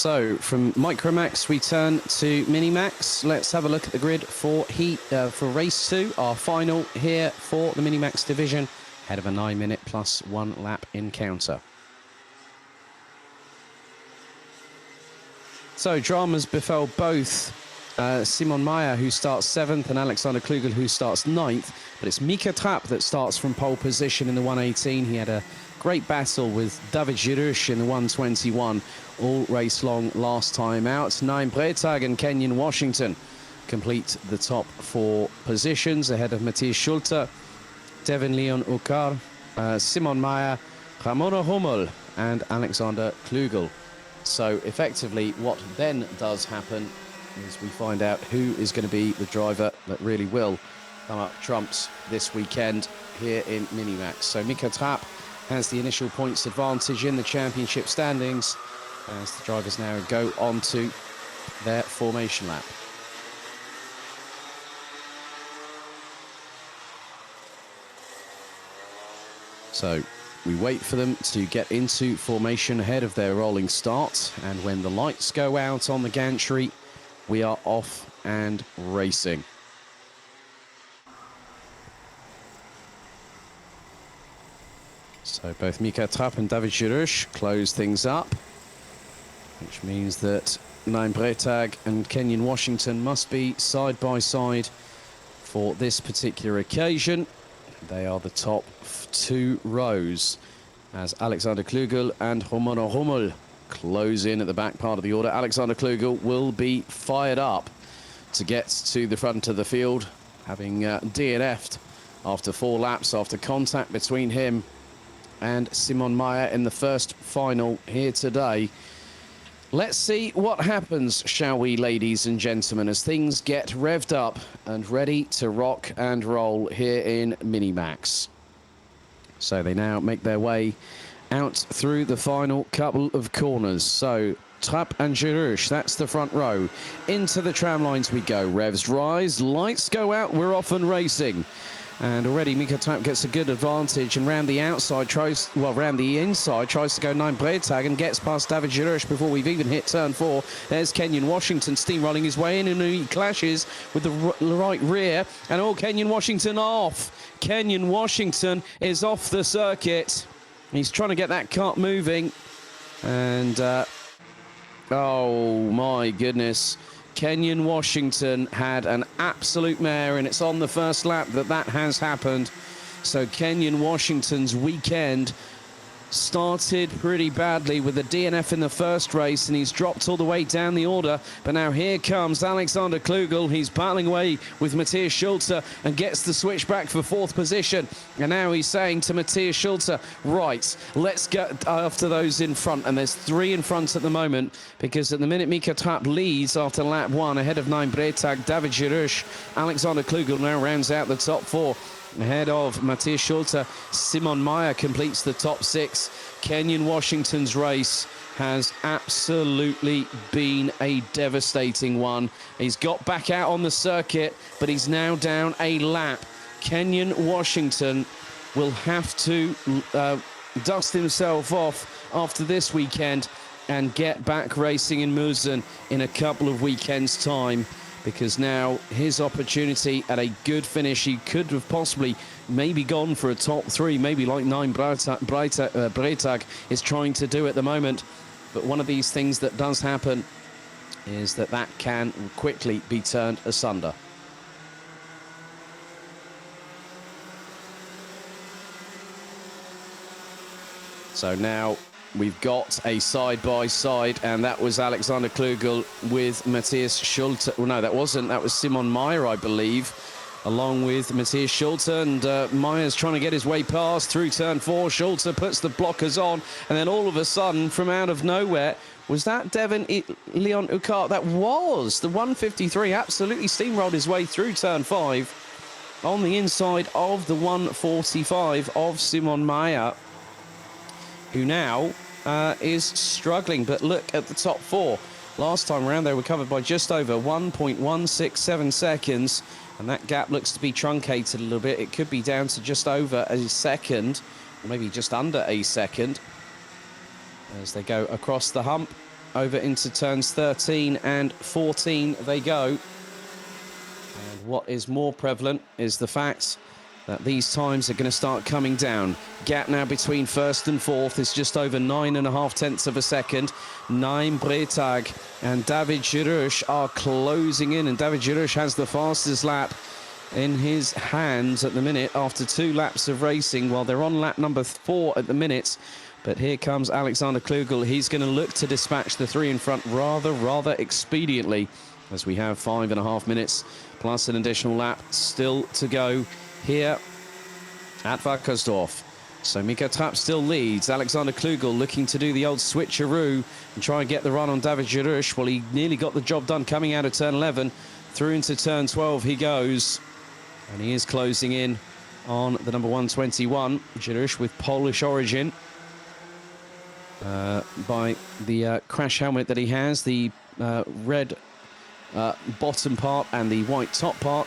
So from Micromax, we turn to Minimax. Let's have a look at the grid for race 2, our final here for the Minimax division, ahead of a 9-minute plus 1 lap encounter. So dramas befell both Simon Meyer, who starts 7th, and Alexander Klugel, who starts 9th. But it's Mika Trapp that starts from pole position in the 118. He had a great battle with David Girouche in the 121 all race long last time out. Naim Bretag and Kenyon Washington complete the top 4 positions ahead of Matthias Schulte, Devin Leon Ukar, Simon Meyer, Ramona Hummel and Alexander Klugel. So effectively what then does happen is we find out who is going to be the driver that really will come up trumps this weekend here in Minimax. So Mika Trapp has the initial points advantage in the championship standings as the drivers now go on to their formation lap. So we wait for them to get into formation ahead of their rolling start, and when the lights go out on the gantry, we are off and racing. So both Mika Trapp and David Girouche close things up, which means that Naim Bretag and Kenyon Washington must be side by side for this particular occasion. They are the top 2 rows as Alexander Klugel and Ramona Hummel close in at the back part of the order. Alexander Klugel will be fired up to get to the front of the field, having DNF'd after 4 laps after contact between him and Simon Meyer in the first final here today. Let's see what happens, shall we, ladies and gentlemen, as things get revved up and ready to rock and roll here in Minimax. So they now make their way out through the final couple of corners. So Trapp and Girouche, that's the front row. Into the tram lines we go. Revs rise, lights go out, we're off and racing. And already Mika Trapp gets a good advantage, and round the outside round the inside tries to go Naim Bretag and gets past David Girouche before we've even hit turn 4. There's Kenyon Washington steamrolling his way in, and he clashes with the right rear, and Kenyon Washington off. Kenyon Washington is off the circuit. He's trying to get that cart moving, and oh my goodness. Kenyon Washington had an absolute mare, and it's on the first lap that has happened. So Kenyon Washington's weekend started pretty badly with a DNF in the first race, and he's dropped all the way down the order. But now here comes Alexander Klugel. He's battling away with Matthias Schulte and gets the switch back for 4th position. And now he's saying to Matthias Schulte, right, let's get after those in front. And there's 3 in front at the moment, because at the minute Mika Trapp leads after lap 1 ahead of Naim Bretag, David Girouche. Alexander Klugel now rounds out the top 4. Ahead of Matthias Schulte, Simon Meyer completes the top 6. Kenyon Washington's race has absolutely been a devastating one. He's got back out on the circuit, but he's now down a lap. Kenyon Washington will have to dust himself off after this weekend and get back racing in Mulsanne in a couple of weekends' time, because now his opportunity at a good finish, he could have possibly maybe gone for a top 3, maybe like Naim Bretag is trying to do at the moment. But one of these things that does happen is that can quickly be turned asunder. So now we've got a side-by-side, and that was Alexander Klugel with Matthias Schulte. Well, no, that wasn't. That was Simon Meyer, I believe, along with Matthias Schulte. And Meyer's trying to get his way past through turn 4. Schulte puts the blockers on, and then all of a sudden, from out of nowhere, was that Devin Leon Ukart? That was the 153. Absolutely steamrolled his way through turn 5 on the inside of the 145 of Simon Meyer, who now is struggling. But look at the top 4. Last time around, they were covered by just over 1.167 seconds, and that gap looks to be truncated a little bit. It could be down to just over a second, or maybe just under a second, as they go across the hump. over into turns 13 and 14 they go. And what is more prevalent is the fact that these times are going to start coming down. Gap now between first and fourth is just over 9.5 tenths of a second. Naim Bretag and David Girouche are closing in, and David Girouche has the fastest lap in his hands at the minute after 2 laps of racing, while they're on lap number 4 at the minute. But here comes Alexander Klugel. He's going to look to dispatch the 3 in front rather expediently, as we have 5.5 minutes plus an additional lap still to go here at Wackersdorf. So Mika Trapp still leads. Alexander Klugel looking to do the old switcheroo and try and get the run on David Girouche. Well, he nearly got the job done coming out of turn 11. Through into turn 12 he goes. And he is closing in on the number 121. Girouche with Polish origin. By the crash helmet that he has, the red bottom part and the white top part.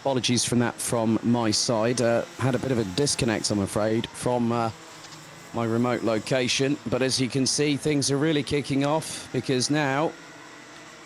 Apologies from that from my side. Had a bit of a disconnect, I'm afraid, from my remote location. But as you can see, things are really kicking off, because now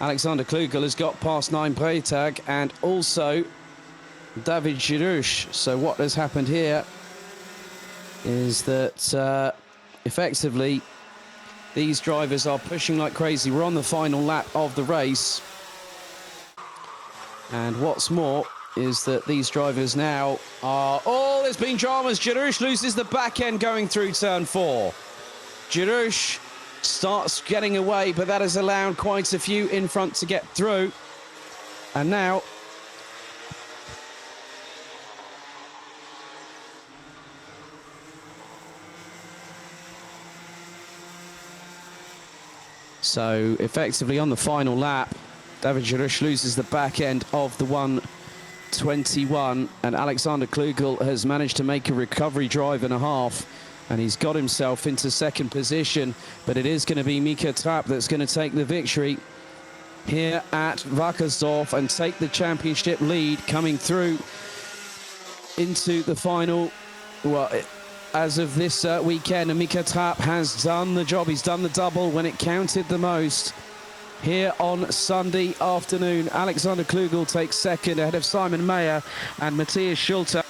Alexander Klugel has got past 9 Breytag and also David Girouche. So what has happened here is that effectively these drivers are pushing like crazy. We're on the final lap of the race. And what's more is that these drivers now are... Oh, there's been dramas. Girouche loses the back end going through turn 4. Girouche starts getting away, but that has allowed quite a few in front to get through. And now... So, effectively on the final lap, David Girouche loses the back end of the 121, and Alexander Klugel has managed to make a recovery drive and a half, and he's got himself into second position. But it is going to be Mika Trapp that's going to take the victory here at Wackersdorf and take the championship lead coming through into the final. Well, as of this weekend, and Mika Trapp has done the job. He's done the double when it counted the most. Here on Sunday afternoon, Alexander Klugel takes second ahead of Simon Mayer and Matthias Schulte.